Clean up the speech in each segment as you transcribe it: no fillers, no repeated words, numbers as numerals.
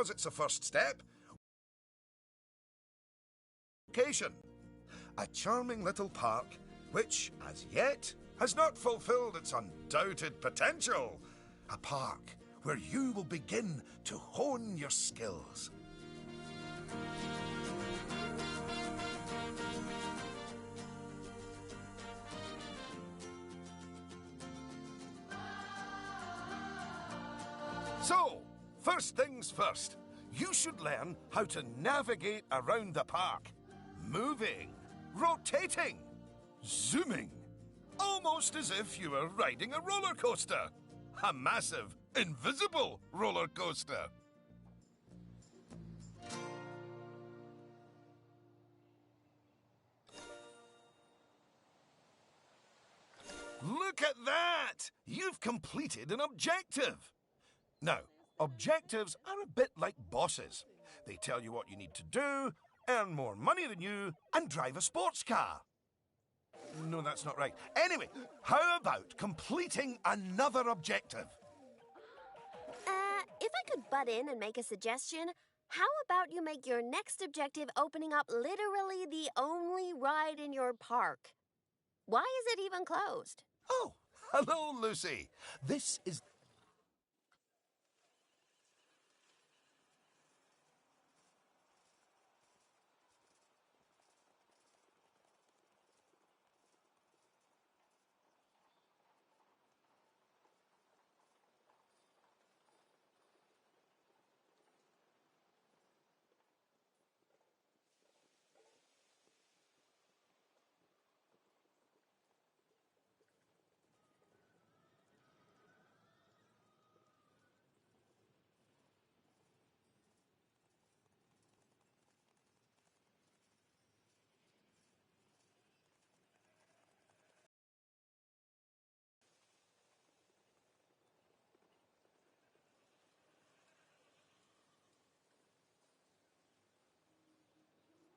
because it's a first step. Location. A charming little park which, as yet, has not fulfilled its undoubted potential. A park where you will begin to hone your skills. So, first things first, you should learn how to navigate around the park. Moving, rotating, zooming, almost as if you were riding a roller coaster. A massive, invisible roller coaster. Look at that! You've completed an objective. Now, objectives are a bit like bosses. They tell you what you need to do, earn more money than you, and drive a sports car. No, that's not right. Anyway, how about completing another objective? If I could butt in and make a suggestion, how about you make your next objective opening up literally the only ride in your park? Why is it even closed? Oh, hello, Lucy. This is...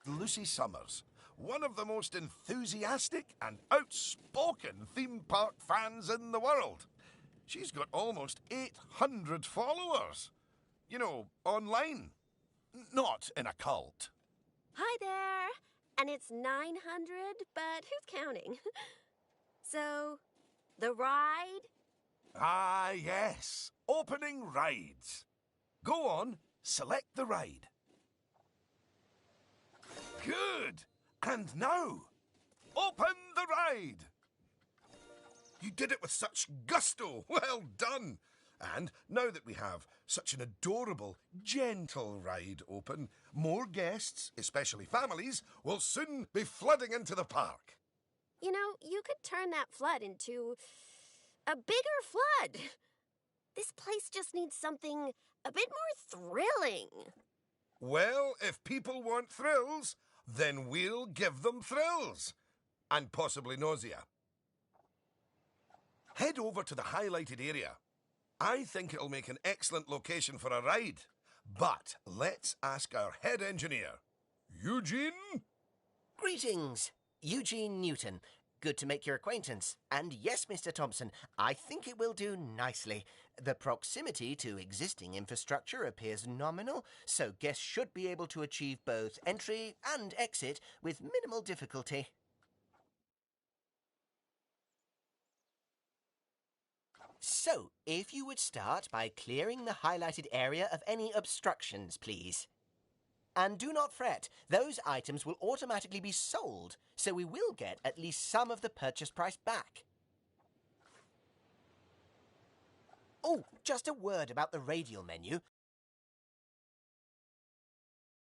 Lucy Summers, one of the most enthusiastic and outspoken theme park fans in the world. She's got almost 800 followers. You know, online. Not in a cult. Hi there. And it's 900, but who's counting? So, the ride? Ah, yes. Opening rides. Go on, select the ride. Good. And now, open the ride. You did it with such gusto. Well done. And now that we have such an adorable, gentle ride open, more guests, especially families, will soon be flooding into the park. You know, you could turn that flood into a bigger flood. This place just needs something a bit more thrilling. Well, if people want thrills, then we'll give them thrills. And possibly nausea. Head over to the highlighted area. I think it'll make an excellent location for a ride. But let's ask our head engineer. Eugene? Greetings, Eugene Newton. Good to make your acquaintance. And yes, Mr. Thompson, I think it will do nicely. The proximity to existing infrastructure appears nominal, so guests should be able to achieve both entry and exit with minimal difficulty. So, if you would start by clearing the highlighted area of any obstructions, please. And do not fret, those items will automatically be sold, so we will get at least some of the purchase price back. Oh, just a word about the radial menu.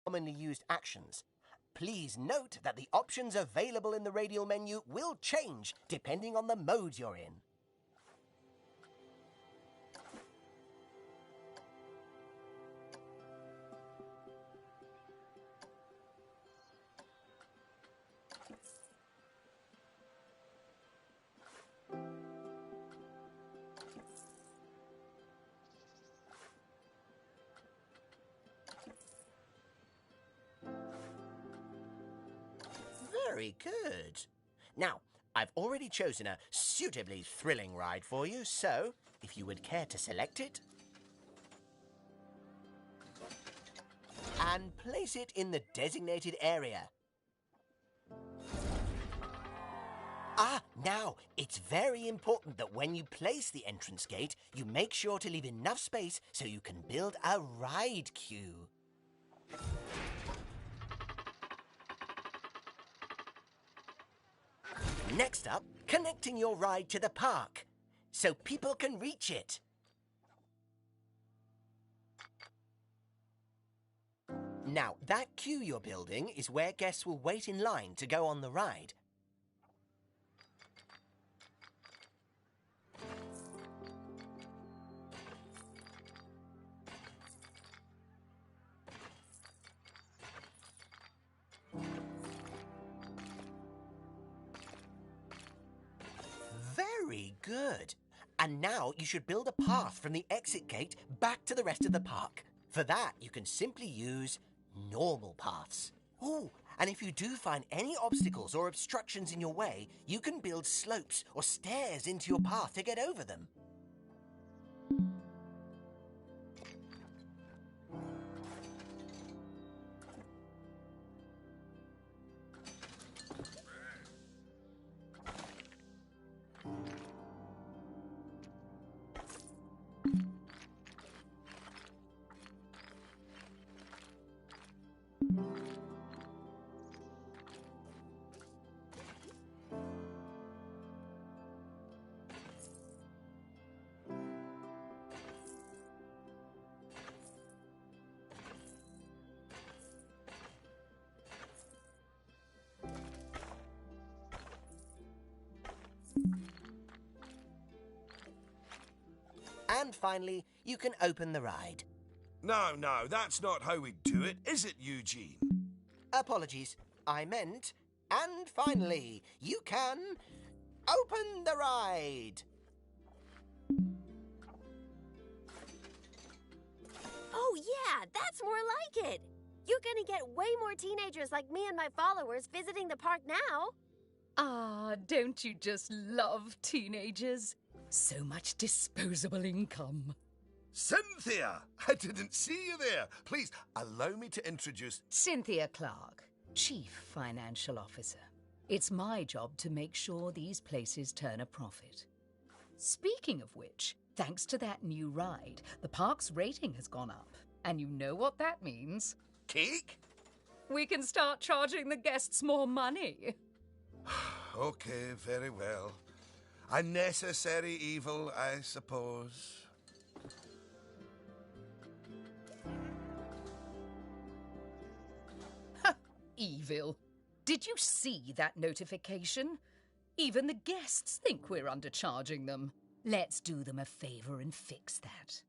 Commonly used actions. Please note that the options available in the radial menu will change depending on the mode you're in. Very good. Now, I've already chosen a suitably thrilling ride for you, so if you would care to select it. and place it in the designated area. Now, it's very important that when you place the entrance gate, you make sure to leave enough space so you can build a ride queue. Next up, connecting your ride to the park, so people can reach it. Now, that queue you're building is where guests will wait in line to go on the ride. Very good. And now you should build a path from the exit gate back to the rest of the park. For that, you can simply use normal paths. Oh, and if you do find any obstacles or obstructions in your way, you can build slopes or stairs into your path to get over them. And finally, you can open the ride. No, that's not how we do it, is it, Eugene? Apologies, I meant, and finally, you can open the ride. Oh, yeah, that's more like it. You're gonna get way more teenagers like me and my followers visiting the park now. Ah, don't you just love teenagers? So much disposable income. Cynthia! I didn't see you there. Please, allow me to introduce... Cynthia Clark, Chief Financial Officer. It's my job to make sure these places turn a profit. Speaking of which, thanks to that new ride, the park's rating has gone up. And you know what that means? Cake? We can start charging the guests more money. Okay, very well. A necessary evil, I suppose. Evil. Did you see that notification? Even the guests think we're undercharging them. Let's do them a favor and fix that.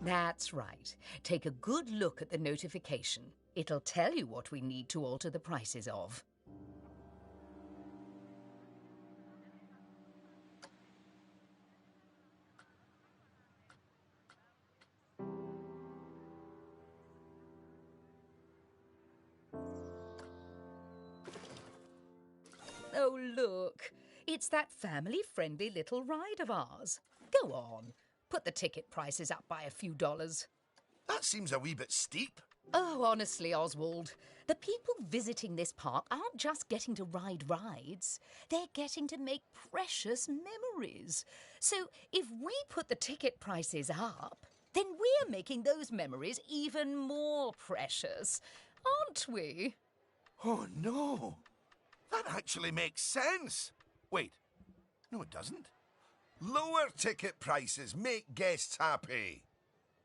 That's right. Take a good look at the notification. It'll tell you what we need to alter the prices of. Oh, look. It's that family-friendly little ride of ours. Go on. Put the ticket prices up by a few dollars. That seems a wee bit steep. Oh, honestly, Oswald, the people visiting this park aren't just getting to ride rides. They're getting to make precious memories. So if we put the ticket prices up, then we're making those memories even more precious, aren't we? Oh, no. That actually makes sense. Wait. No, it doesn't. Lower ticket prices make guests happy.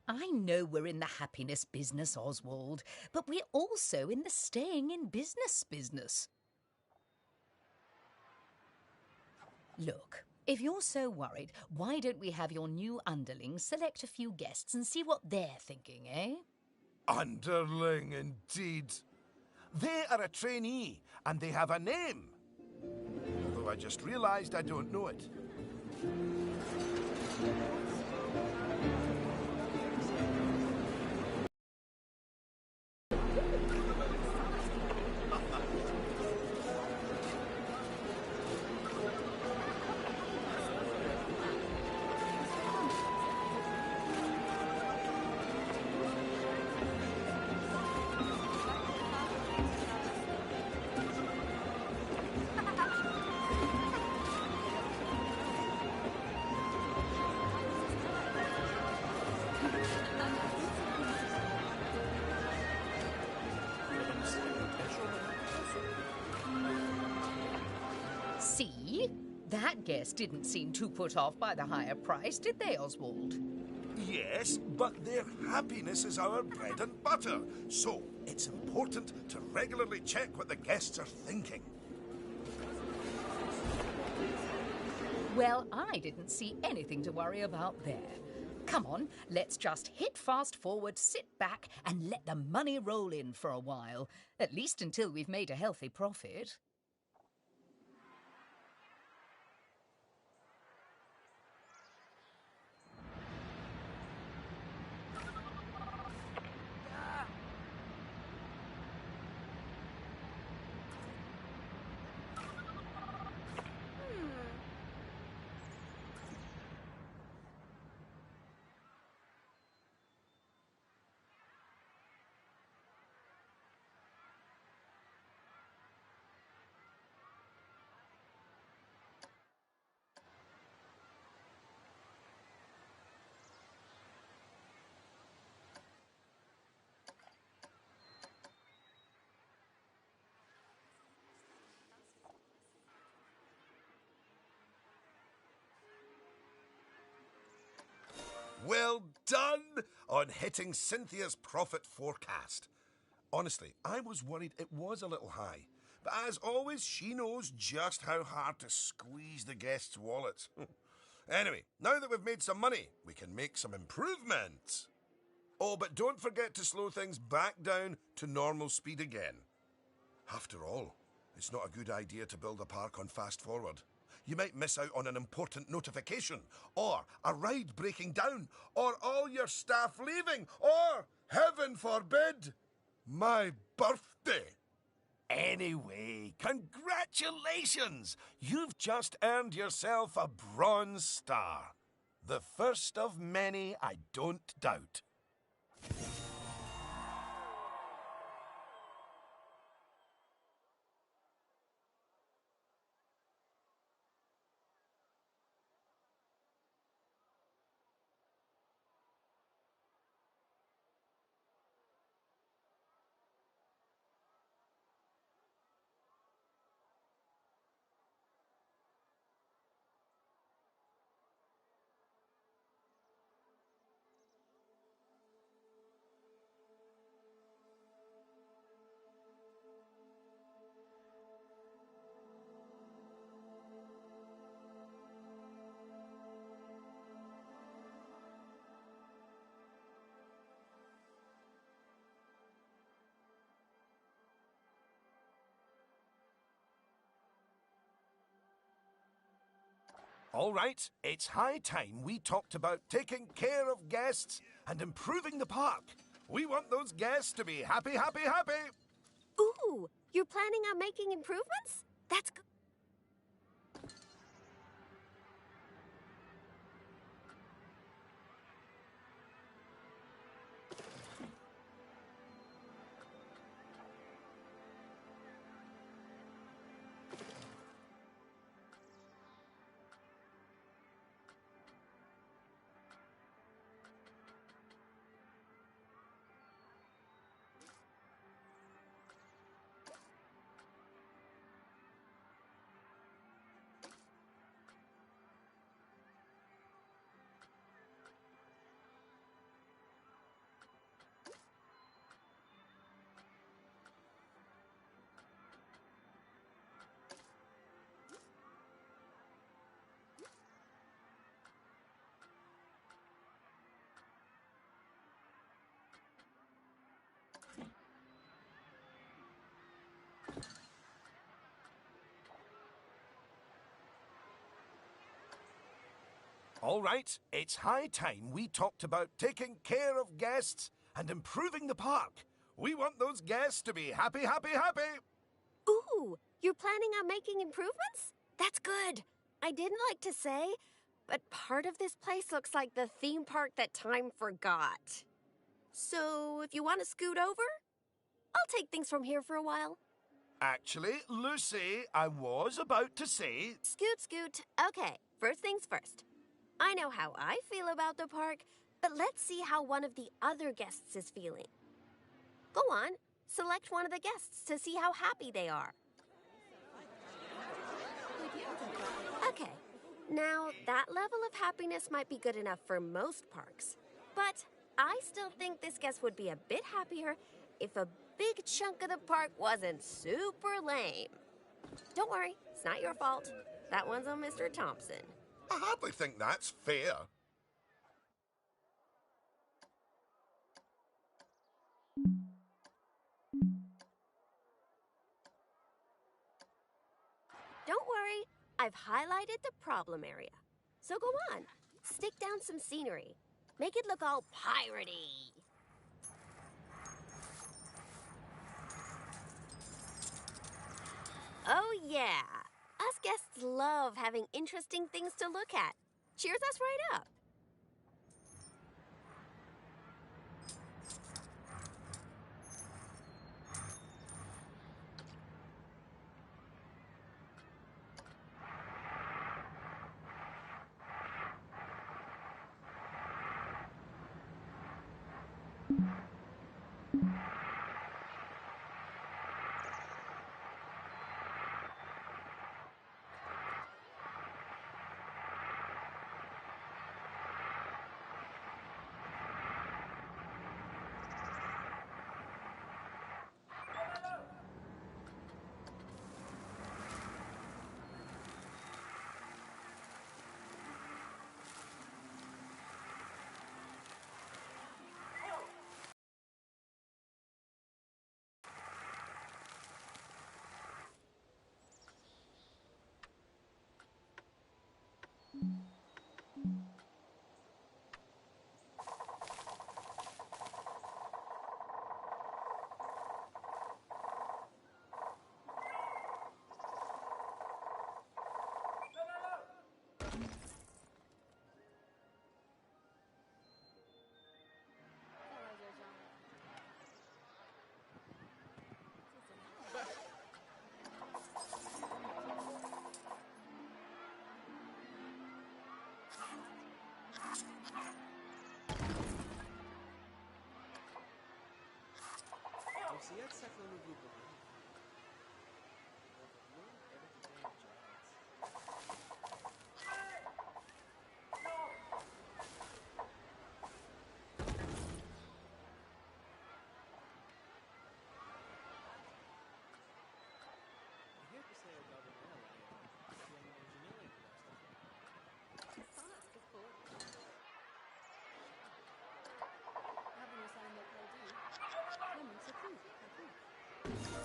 I know we're in the happiness business, Oswald, but we're also in the staying in business. Look, if you're so worried, why don't we have your new underlings select a few guests and see what they're thinking, eh? Underling, indeed. They are a trainee, and they have a name. Although I just realised I don't know it. That guest didn't seem too put off by the higher price, did they, Oswald? Yes, but their happiness is our bread and butter. So it's important to regularly check what the guests are thinking. Well, I didn't see anything to worry about there. Come on, let's just hit fast forward, sit back, and let the money roll in for a while. At least until we've made a healthy profit. Well done on hitting Cynthia's profit forecast. Honestly, I was worried it was a little high. But as always, she knows just how hard to squeeze the guests' wallets. Anyway, now that we've made some money, we can make some improvements. Oh, but don't forget to slow things back down to normal speed again. After all, it's not a good idea to build a park on fast forward. You might miss out on an important notification, or a ride breaking down, or all your staff leaving, or, heaven forbid, my birthday. Anyway, congratulations! You've just earned yourself a bronze star. The first of many, I don't doubt. All right, it's high time we talked about taking care of guests and improving the park. We want those guests to be happy, happy, happy. Ooh, you're planning on making improvements? That's good. All right, it's high time we talked about taking care of guests and improving the park. We want those guests to be happy, happy, happy. Ooh, you're planning on making improvements? That's good. I didn't like to say, but part of this place looks like the theme park that time forgot. So, if you want to scoot over, I'll take things from here for a while. Actually, Lucy, I was about to say... Scoot, scoot. Okay, first things first. I know how I feel about the park, but let's see how one of the other guests is feeling. Go on, select one of the guests to see how happy they are. Okay, now that level of happiness might be good enough for most parks, but I still think this guest would be a bit happier if a big chunk of the park wasn't super lame. Don't worry, it's not your fault. That one's on Mr. Thompson. I hardly think that's fair. Don't worry, I've highlighted the problem area. So go on, stick down some scenery. Make it look all piratey. Oh yeah, us guests love having interesting things to look at. Cheers us right up.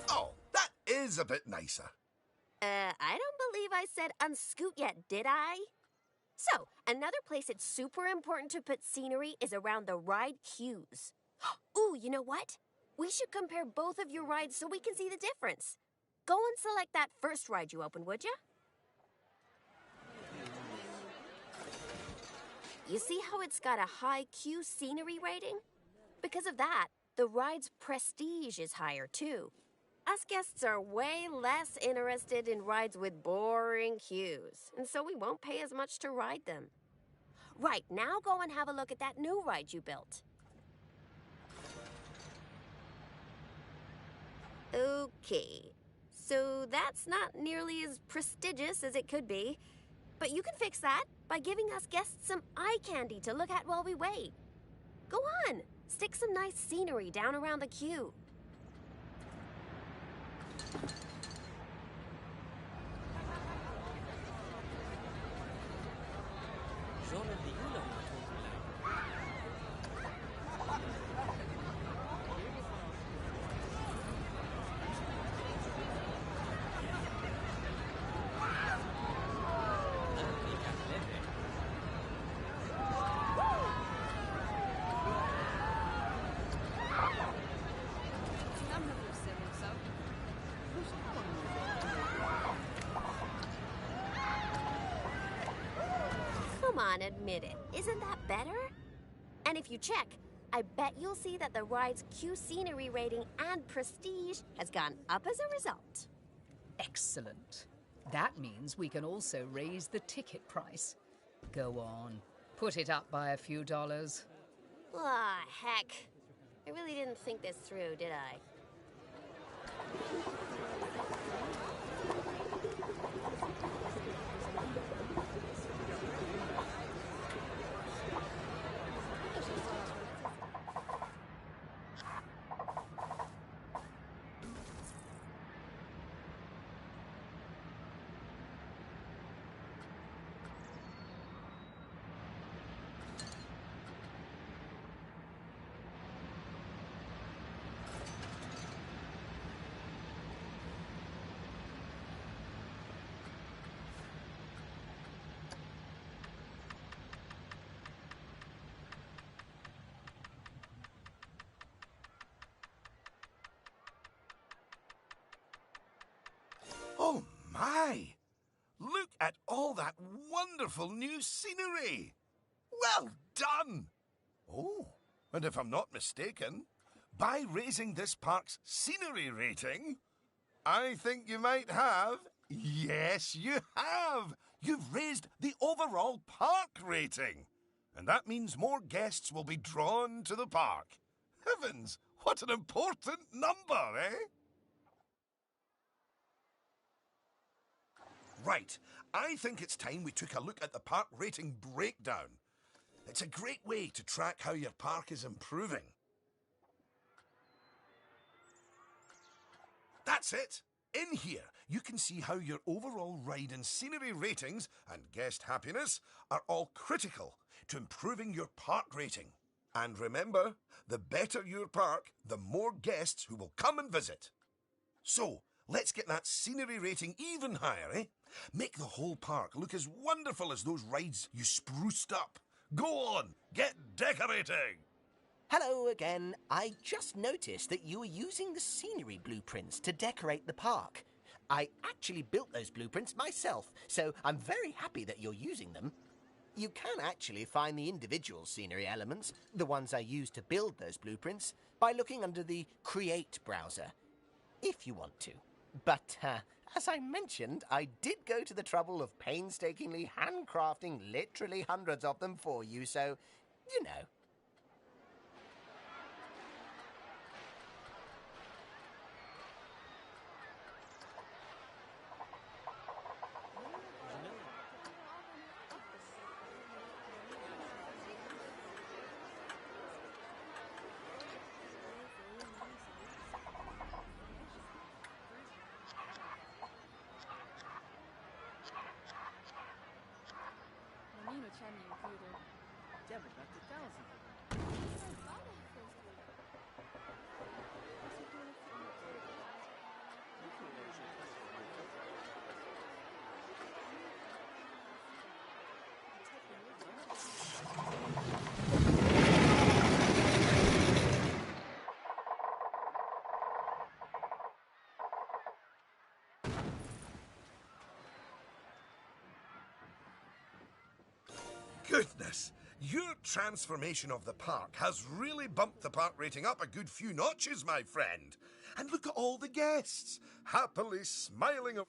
Oh, that is a bit nicer. I don't believe I said unscoot yet, did I? So, another place it's super important to put scenery is around the ride queues. Ooh, you know what? We should compare both of your rides so we can see the difference. Go and select that first ride you opened, would ya? You see how it's got a high queue scenery rating? Because of that, the ride's prestige is higher too. Us guests are way less interested in rides with boring queues, and so we won't pay as much to ride them. Right, now go and have a look at that new ride you built. Okay, so that's not nearly as prestigious as it could be, but you can fix that by giving us guests some eye candy to look at while we wait. Go on, stick some nice scenery down around the queue. Come on, admit it. Isn't that better? And if you check, I bet you'll see that the ride's queue scenery rating and prestige has gone up as a result. Excellent. That means we can also raise the ticket price. Go on, put it up by a few dollars. Ah, heck. I really didn't think this through, did I? my! Look at all that wonderful new scenery! Well done! Oh, and if I'm not mistaken, by raising this park's scenery rating, I think you might have... Yes, you have! You've raised the overall park rating. And that means more guests will be drawn to the park. Heavens, what an important number, eh? Right, I think it's time we took a look at the park rating breakdown. It's a great way to track how your park is improving. That's it! In here, you can see how your overall ride and scenery ratings and guest happiness are all critical to improving your park rating. And remember, the better your park, the more guests who will come and visit. So, let's get that scenery rating even higher, eh? Make the whole park look as wonderful as those rides you spruced up. Go on, get decorating! Hello again. I just noticed that you were using the scenery blueprints to decorate the park. I actually built those blueprints myself, so I'm very happy that you're using them. You can actually find the individual scenery elements, the ones I used to build those blueprints, by looking under the Create browser, if you want to. But, as I mentioned, I did go to the trouble of painstakingly handcrafting literally hundreds of them for you, so, you know. Goodness, your transformation of the park has really bumped the park rating up a good few notches, my friend. And look at all the guests, happily smiling.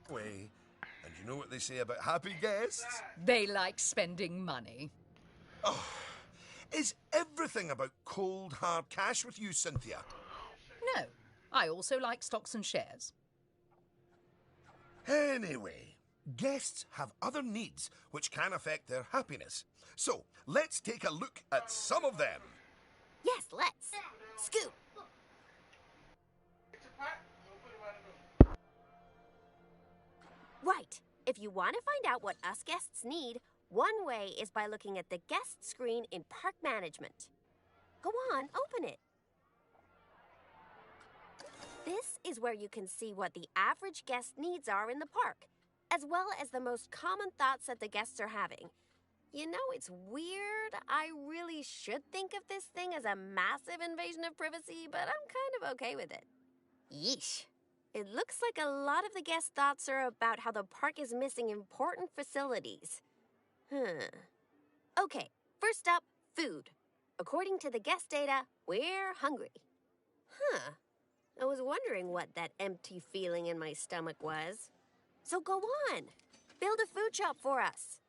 Way. And you know what they say about happy guests? They like spending money. Oh, is everything about cold, hard cash with you, Cynthia? No, I also like stocks and shares. Anyway, guests have other needs which can affect their happiness. So, let's take a look at some of them. Yes, let's. Scoop. Right. If you want to find out what us guests need, one way is by looking at the guest screen in Park Management. Go on, open it. This is is where you can see what the average guest needs are in the park, as well as the most common thoughts that the guests are having. You know, it's weird. I really should think of this thing as a massive invasion of privacy, but I'm kind of okay with it. Yeesh. It looks like a lot of the guest thoughts are about how the park is missing important facilities. Okay, first up, food. According to the guest data, we're hungry. I was wondering what that empty feeling in my stomach was. So go on, build a food shop for us.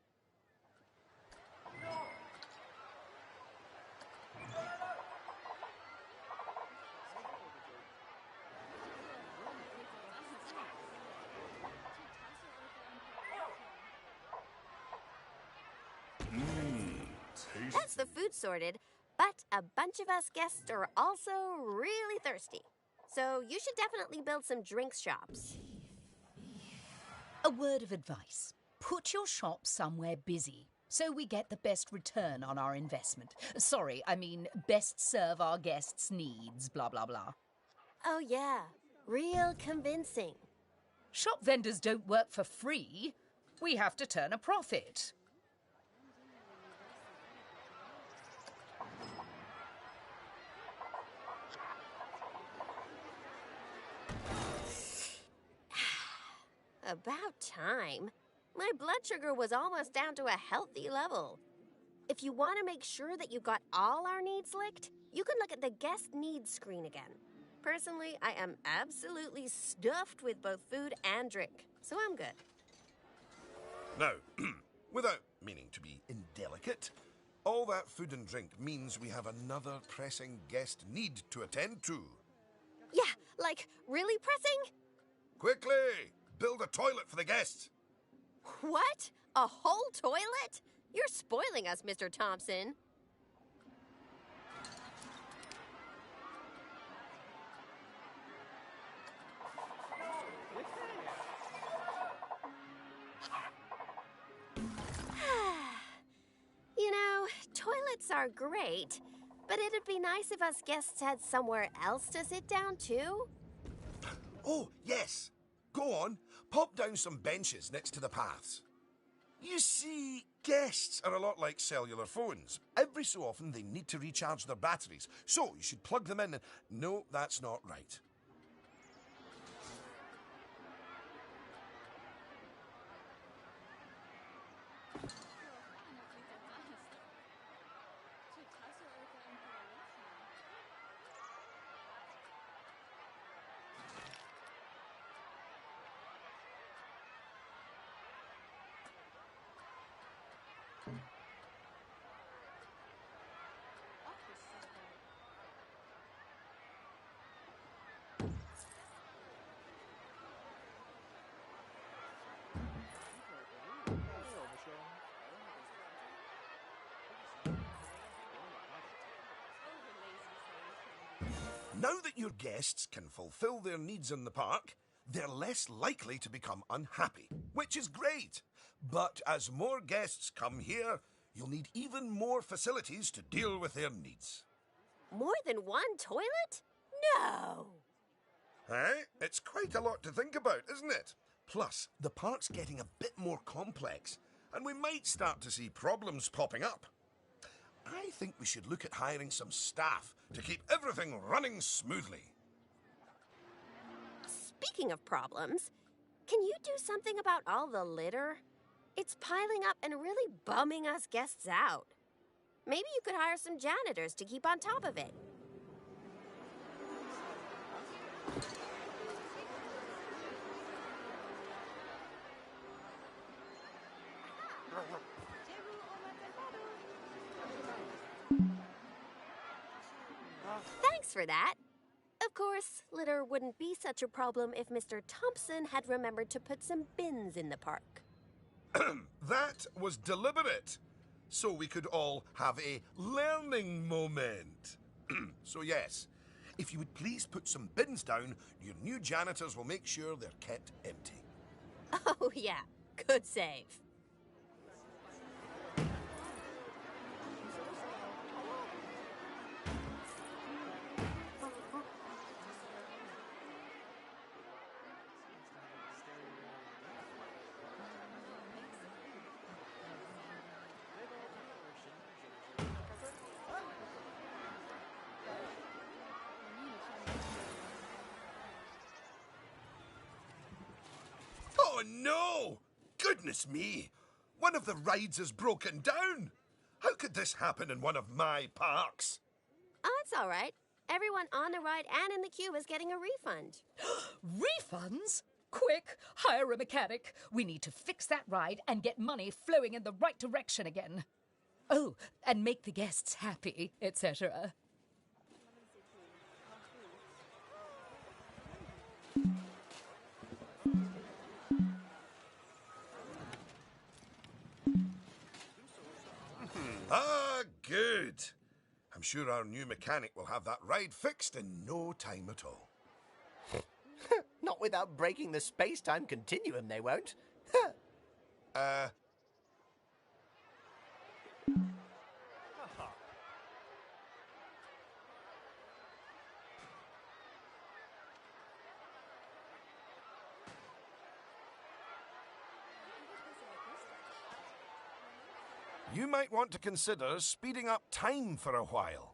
That's the food sorted, but a bunch of us guests are also really thirsty. So you should definitely build some drinks shops. A word of advice. Put your shop somewhere busy so we get the best return on our investment. Sorry, I mean best serve our guests' needs, blah, blah, blah. Oh yeah, real convincing. Shop vendors don't work for free. We have to turn a profit. About time. My blood sugar was almost down to a healthy level. If you want to make sure that you got all our needs licked, you can look at the guest needs screen again. Personally, I am absolutely stuffed with both food and drink, so I'm good. Now, without meaning to be indelicate, all that food and drink means we have another pressing guest need to attend to. Yeah, like really pressing? Quickly! Build a toilet for the guests. What? A whole toilet? You're spoiling us, Mr. Thompson. You know, toilets are great, but it'd be nice if us guests had somewhere else to sit down, too. Oh, yes. Go on, pop down some benches next to the paths. You see, guests are a lot like cellular phones. Every so often they need to recharge their batteries, so you should plug them in and... No, that's not right. Now that your guests can fulfill their needs in the park, they're less likely to become unhappy, which is great. But as more guests come here, you'll need even more facilities to deal with their needs. More than one toilet? No! Eh? It's quite a lot to think about, isn't it? Plus, the park's getting a bit more complex, and we might start to see problems popping up. I think we should look at hiring some staff to keep everything running smoothly. Speaking of problems, can you do something about all the litter? It's piling up and really bumming us guests out. Maybe you could hire some janitors to keep on top of it. Thanks for that. Of course, litter wouldn't be such a problem if Mr. Thompson had remembered to put some bins in the park. That was deliberate, so we could all have a learning moment. So yes, if you would please put some bins down, your new janitors will make sure they're kept empty. Oh yeah, good save. no! Goodness me! One of the rides has broken down! How could this happen in one of my parks? Oh, it's all right. Everyone on the ride and in the queue is getting a refund. Refunds? Quick, hire a mechanic. We need to fix that ride and get money flowing in the right direction again. Oh, and make the guests happy, etc. Ah, good. I'm sure our new mechanic will have that ride fixed in no time at all. Not without breaking the space-time continuum, they won't. You might want to consider speeding up time for a while.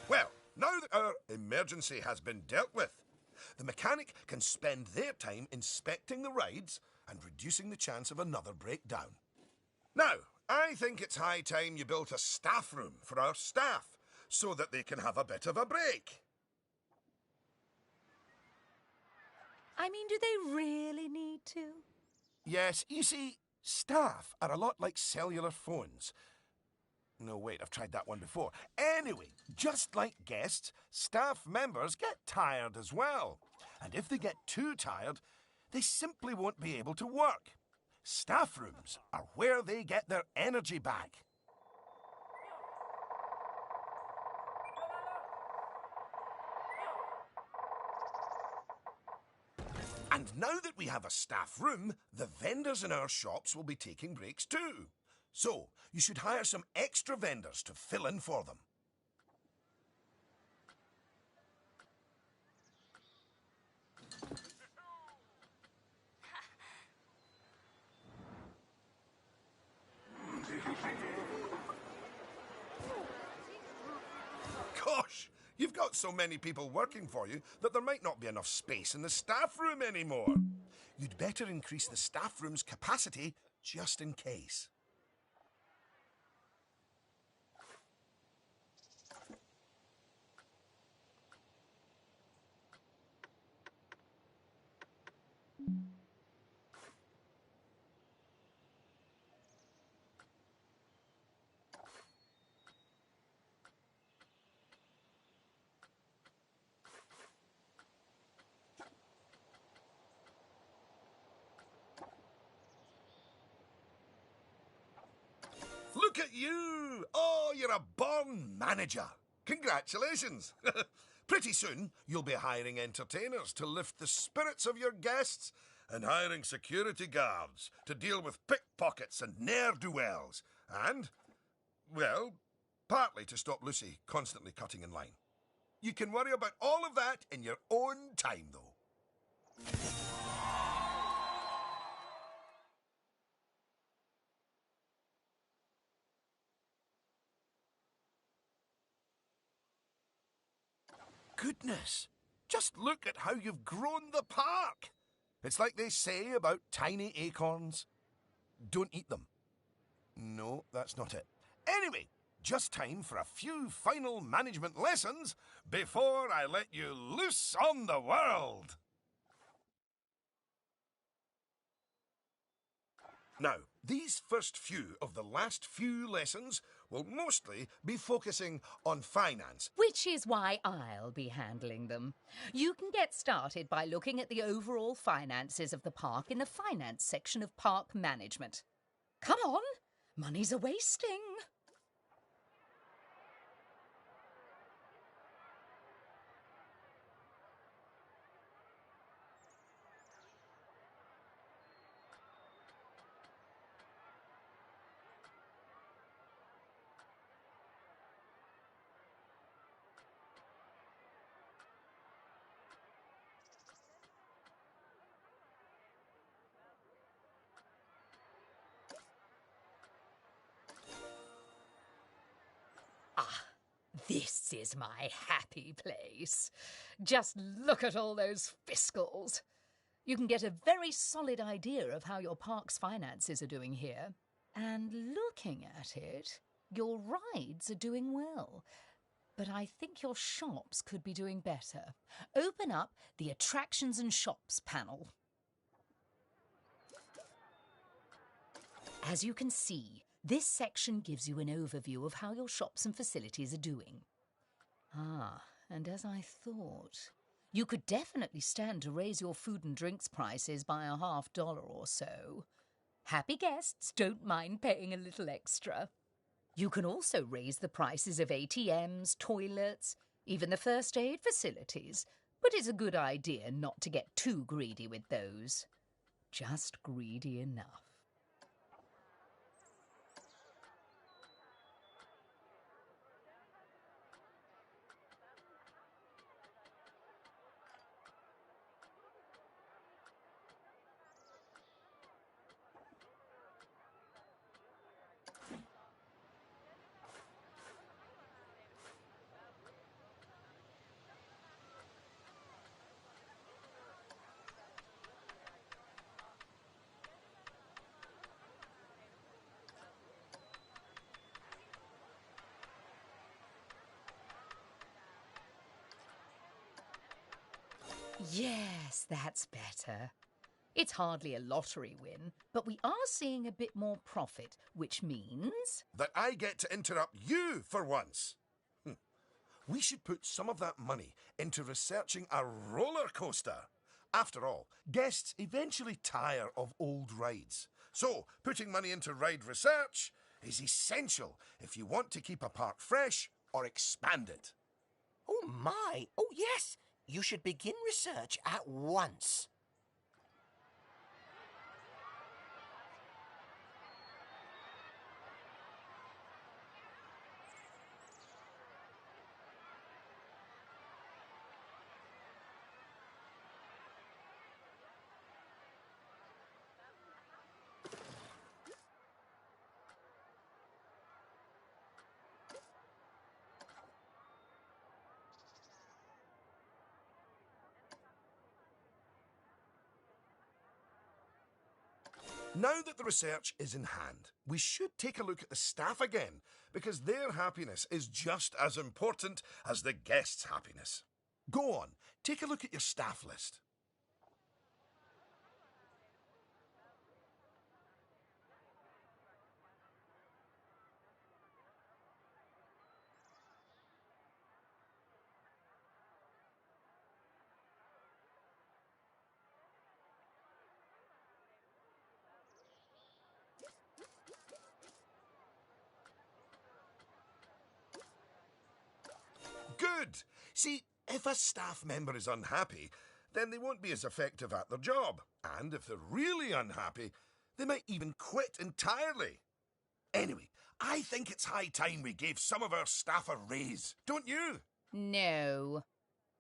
Well, now that our emergency has been dealt with, the mechanic can spend their time inspecting the rides and reducing the chance of another breakdown. Now, I think it's high time you built a staff room for our staff so that they can have a bit of a break. I mean, do they really need to? Yes, you see, staff are a lot like cellular phones. No, wait, I've tried that one before. Anyway, just like guests, staff members get tired as well. And if they get too tired, they simply won't be able to work. Staff rooms are where they get their energy back. And now that we have a staff room, the vendors in our shops will be taking breaks too. So, you should hire some extra vendors to fill in for them. Gosh, you've got so many people working for you that there might not be enough space in the staff room anymore. You'd better increase the staff room's capacity just in case. Look at you! Oh, you're a born manager. Congratulations. Pretty soon, you'll be hiring entertainers to lift the spirits of your guests and hiring security guards to deal with pickpockets and ne'er-do-wells. And, well, partly to stop Lucy constantly cutting in line. You can worry about all of that in your own time, though. Goodness, just look at how you've grown the park. It's like they say about tiny acorns. Don't eat them. No, that's not it. Anyway, just time for a few final management lessons before I let you loose on the world. Now, these first few of the last few lessons will mostly be focusing on finance. Which is why I'll be handling them. You can get started by looking at the overall finances of the park in the finance section of park management. Come on, money's a-wasting. This is my happy place. Just look at all those fiscals. You can get a very solid idea of how your park's finances are doing here. And looking at it, your rides are doing well. But I think your shops could be doing better. Open up the Attractions and Shops panel. As you can see, this section gives you an overview of how your shops and facilities are doing. Ah, and as I thought, you could definitely stand to raise your food and drinks prices by $50 or so. Happy guests don't mind paying a little extra. You can also raise the prices of ATMs, toilets, even the first aid facilities, but it's a good idea not to get too greedy with those. Just greedy enough. Yes, that's better. It's hardly a lottery win, but we are seeing a bit more profit, which means... That I get to interrupt you for once. We should put some of that money into researching a roller coaster. After all, guests eventually tire of old rides. So, putting money into ride research is essential if you want to keep a park fresh or expand it. Oh, my. Oh, yes. You should begin research at once. Now that the research is in hand, we should take a look at the staff again, because their happiness is just as important as the guests' happiness. Go on, take a look at your staff list. Good! See, if a staff member is unhappy, then they won't be as effective at their job. And if they're really unhappy, they might even quit entirely. Anyway, I think it's high time we gave some of our staff a raise, don't you? No.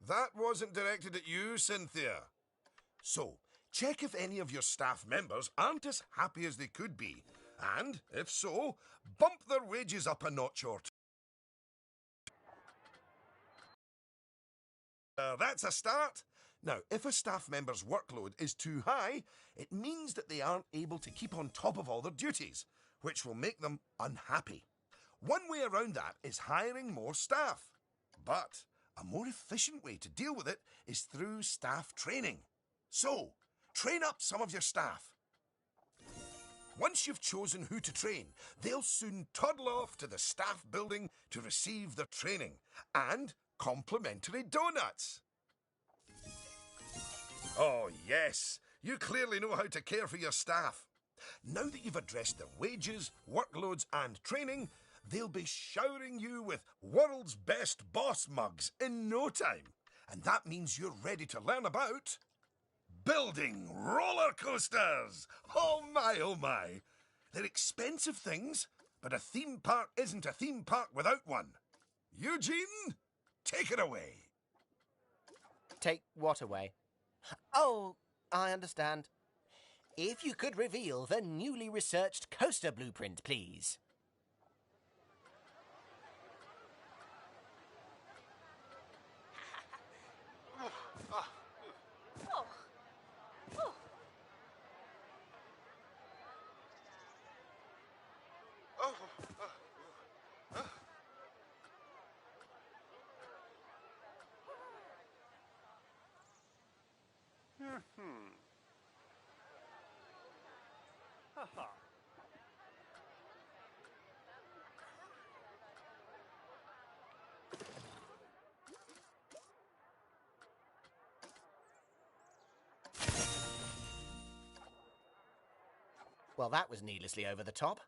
That wasn't directed at you, Cynthia. So, check if any of your staff members aren't as happy as they could be. And, if so, bump their wages up a notch or two. That's a start. Now, if a staff member's workload is too high, it means that they aren't able to keep on top of all their duties, which will make them unhappy. One way around that is hiring more staff. But a more efficient way to deal with it is through staff training. So, train up some of your staff. Once you've chosen who to train, they'll soon toddle off to the staff building to receive their training and complimentary donuts. Oh, yes, you clearly know how to care for your staff. Now that you've addressed their wages, workloads, and training, they'll be showering you with world's best boss mugs in no time. And that means you're ready to learn about building roller coasters. Oh my, oh my. They're expensive things, but a theme park isn't a theme park without one. Eugene, take it away. Take what away? Oh, I understand. If you could reveal the newly researched coaster blueprint, please. Well, that was needlessly over the top.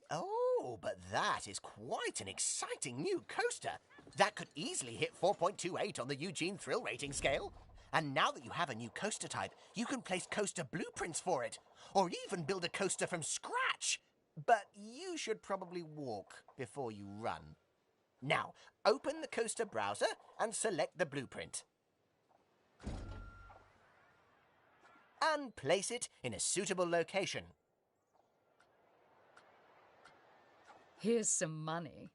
Oh, but that is quite an exciting new coaster. That could easily hit 4.28 on the Eugene Thrill Rating scale. And now that you have a new coaster type, you can place coaster blueprints for it, or even build a coaster from scratch. But you should probably walk before you run. Now, open the coaster browser and select the blueprint. And place it in a suitable location. Here's some money.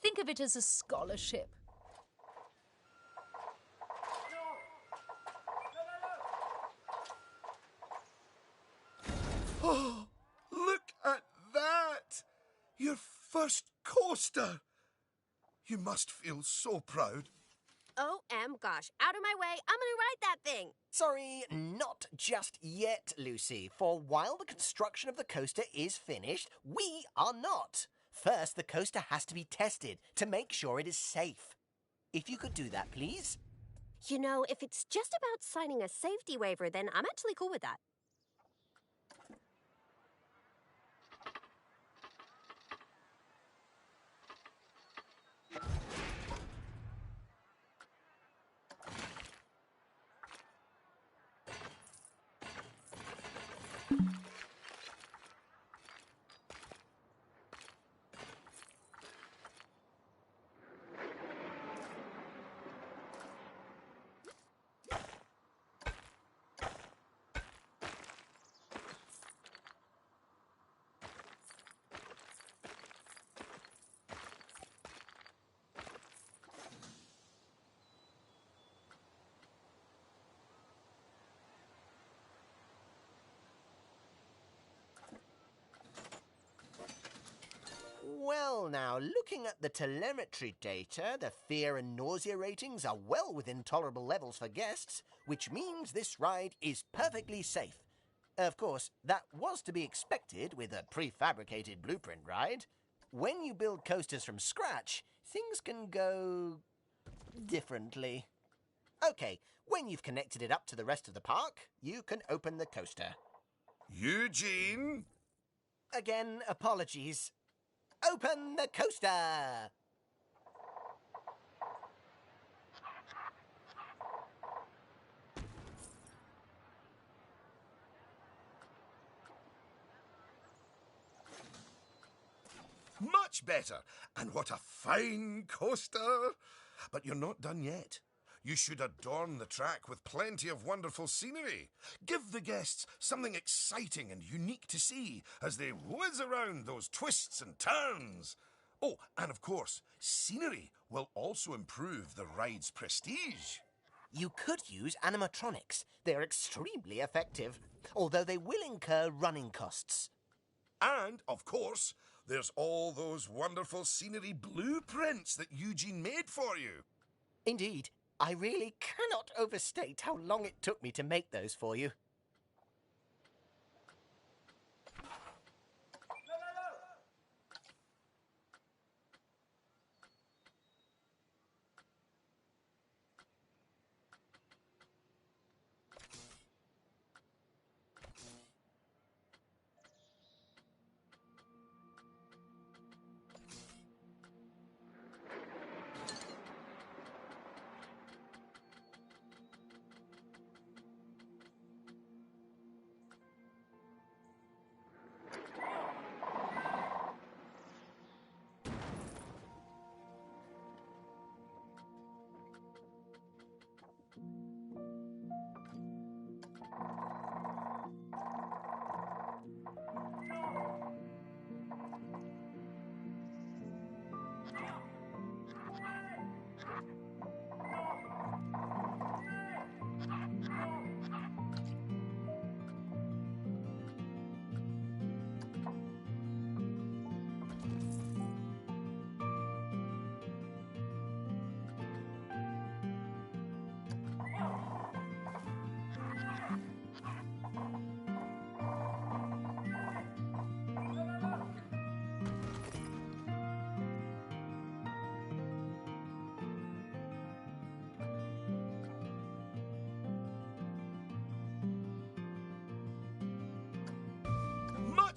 Think of it as a scholarship. Oh, look at that! Your first coaster! You must feel so proud. Gosh, out of my way, I'm gonna ride that thing. Sorry, not just yet, Lucy, for while the construction of the coaster is finished, we are not. First, the coaster has to be tested to make sure it is safe. If you could do that, please. You know, if it's just about signing a safety waiver, then I'm actually cool with that. Well, now, looking at the telemetry data, the fear and nausea ratings are well within tolerable levels for guests, which means this ride is perfectly safe. Of course, that was to be expected with a prefabricated blueprint ride. When you build coasters from scratch, things can go differently. Okay, when you've connected it up to the rest of the park, you can open the coaster. Eugene? Again, apologies. Open the coaster! Much better. And what a fine coaster. But you're not done yet. You should adorn the track with plenty of wonderful scenery. Give the guests something exciting and unique to see as they whiz around those twists and turns. Oh, and of course, scenery will also improve the ride's prestige. You could use animatronics. They're extremely effective, although they will incur running costs. And, of course, there's all those wonderful scenery blueprints that Eugene made for you. Indeed, I really cannot overstate how long it took me to make those for you.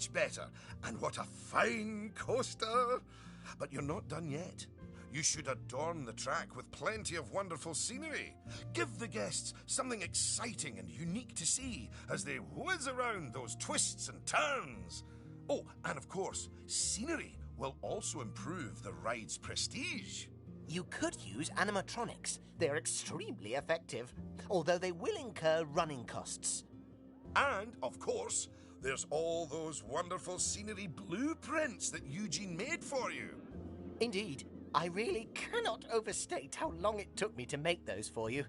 much better. And what a fine coaster! But you're not done yet. You should adorn the track with plenty of wonderful scenery. Give the guests something exciting and unique to see as they whiz around those twists and turns. Oh, and of course, scenery will also improve the ride's prestige. You could use animatronics. They're extremely effective, although they will incur running costs. And, of course, there's all those wonderful scenery blueprints that Eugene made for you. Indeed, I really cannot overstate how long it took me to make those for you.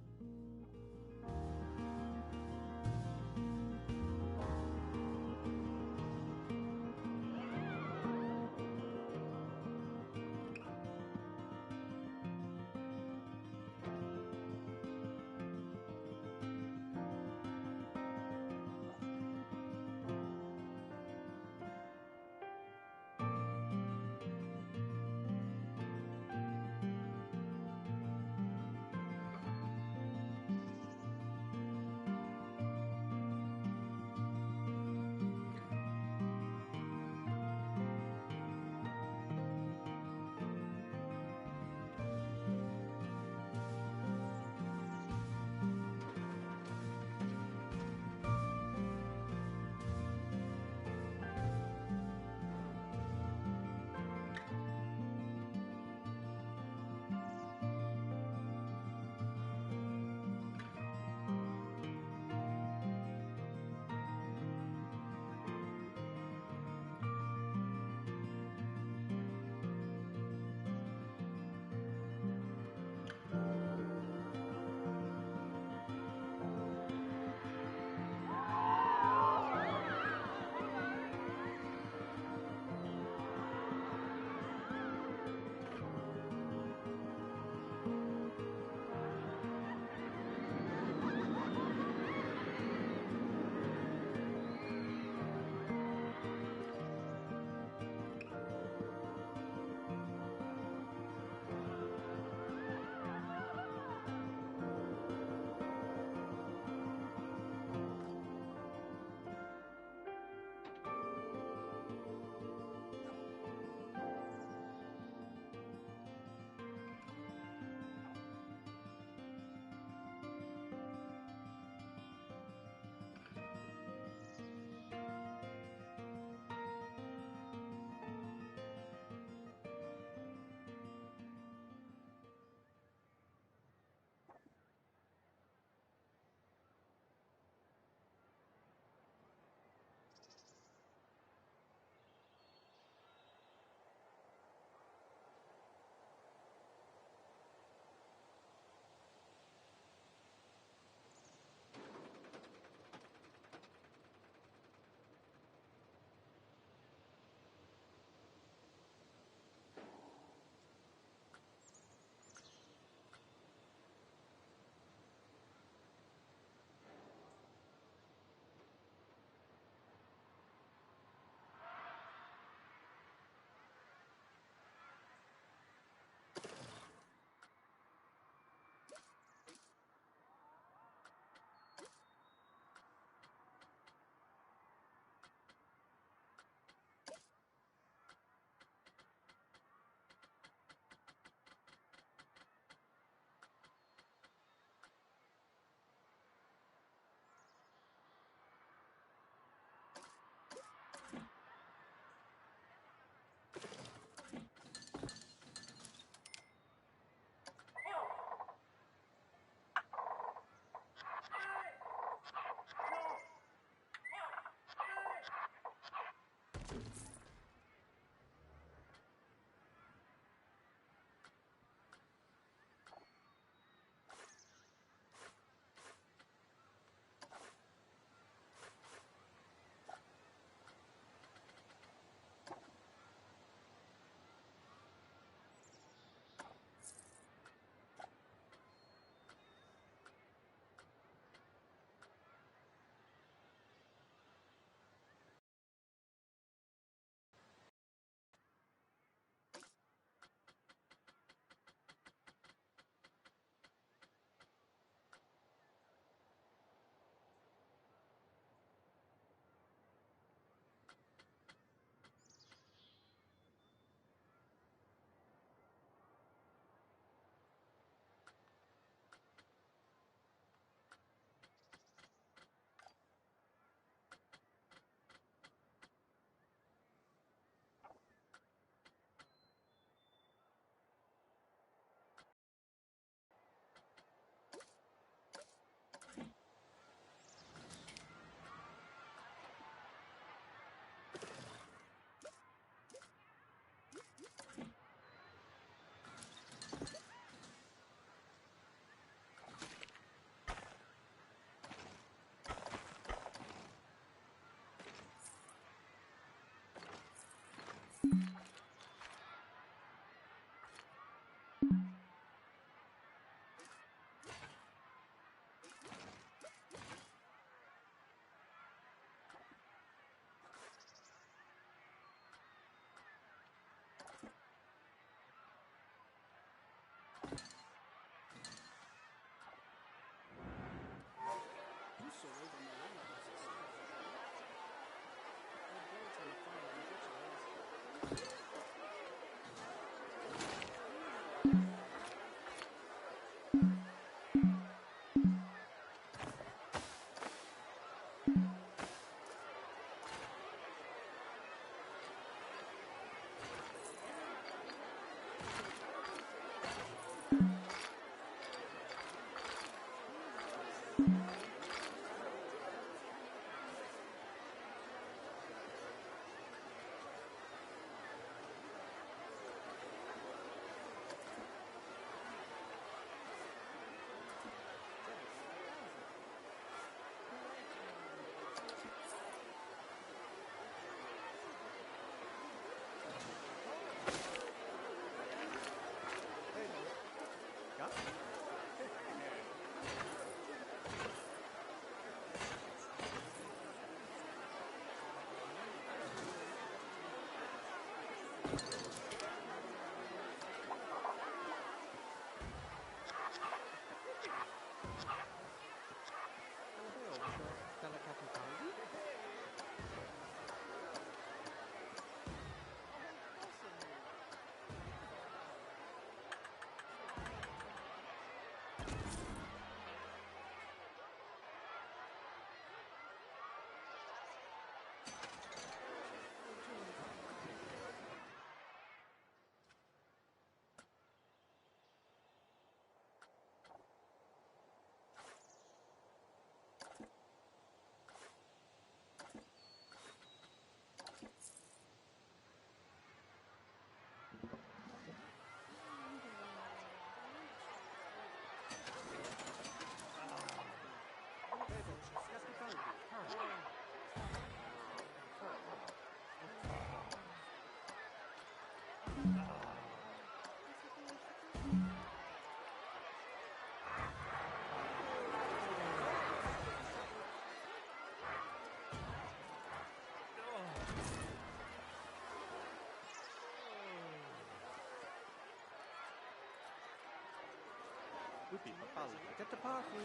Whippy Papa, get the party.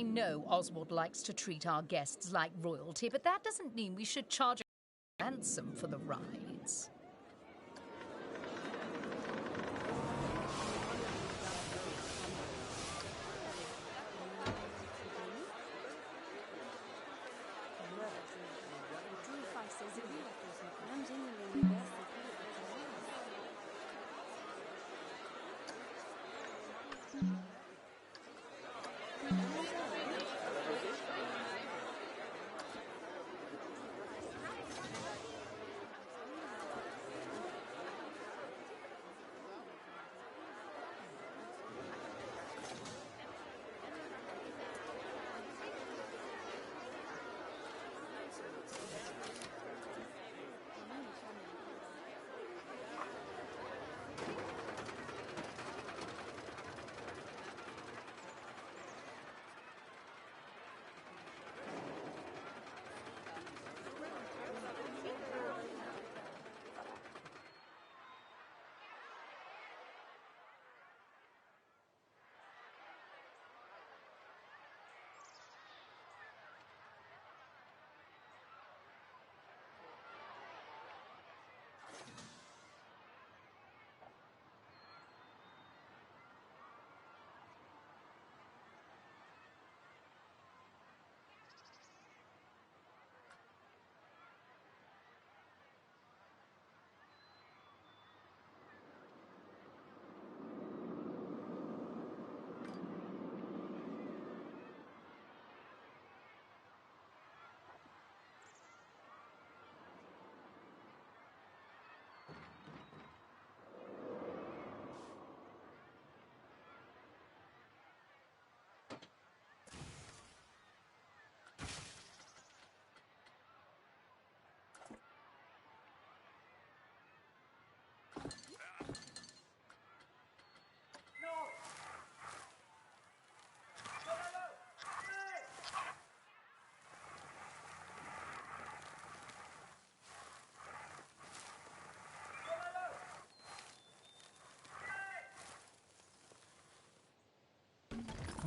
I know Oswald likes to treat our guests like royalty, but that doesn't mean we should charge a ransom for the rides.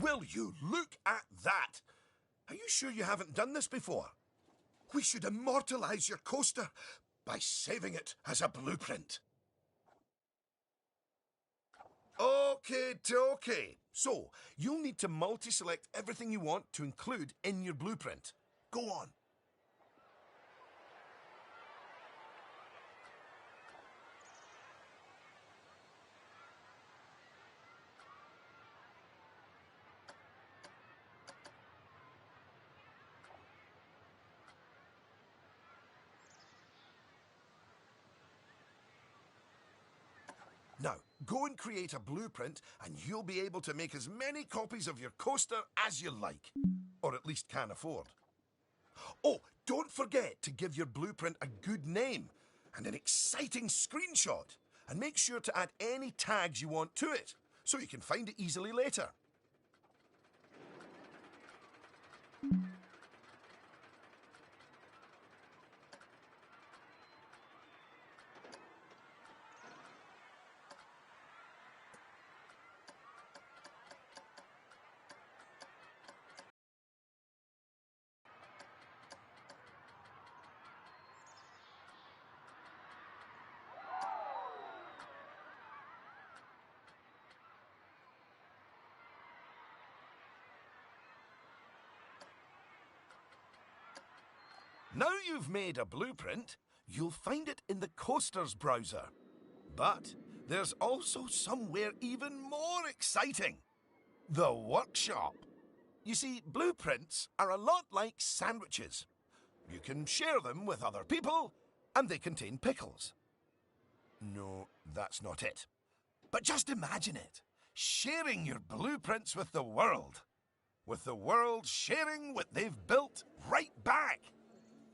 Will you look at that? Are you sure you haven't done this before? We should immortalize your coaster by saving it as a blueprint. Okay. So, you'll need to multi-select everything you want to include in your blueprint. Go on. Now, go and create a blueprint and you'll be able to make as many copies of your coaster as you like. Or at least can afford. Oh, don't forget to give your blueprint a good name and an exciting screenshot. And make sure to add any tags you want to it, so you can find it easily later. Now you've made a blueprint, you'll find it in the Coasters browser. But there's also somewhere even more exciting. The workshop. You see, blueprints are a lot like sandwiches. You can share them with other people, and they contain pickles. No, that's not it. But just imagine it. Sharing your blueprints with the world. With the world sharing what they've built right back.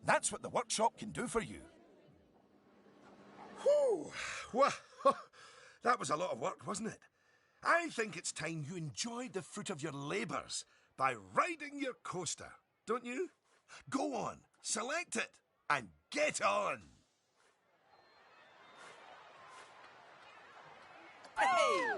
That's what the workshop can do for you. Whew! Well, that was a lot of work, wasn't it? I think it's time you enjoyed the fruit of your labours by riding your coaster, don't you? Go on, select it, and get on! Hey!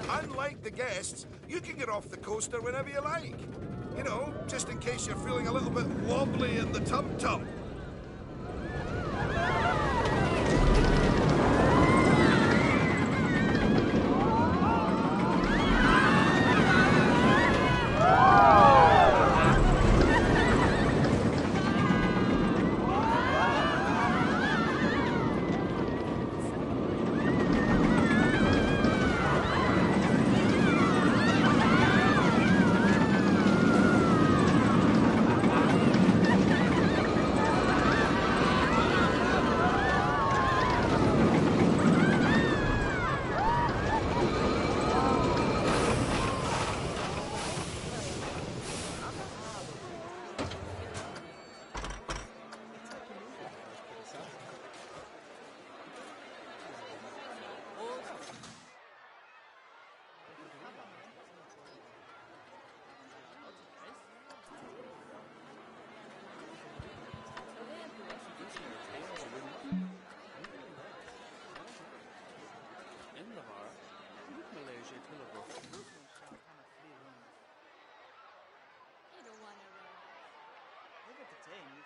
Unlike the guests, you can get off the coaster whenever you like. You know, just in case you're feeling a little bit wobbly in the tum-tum. Look at the team.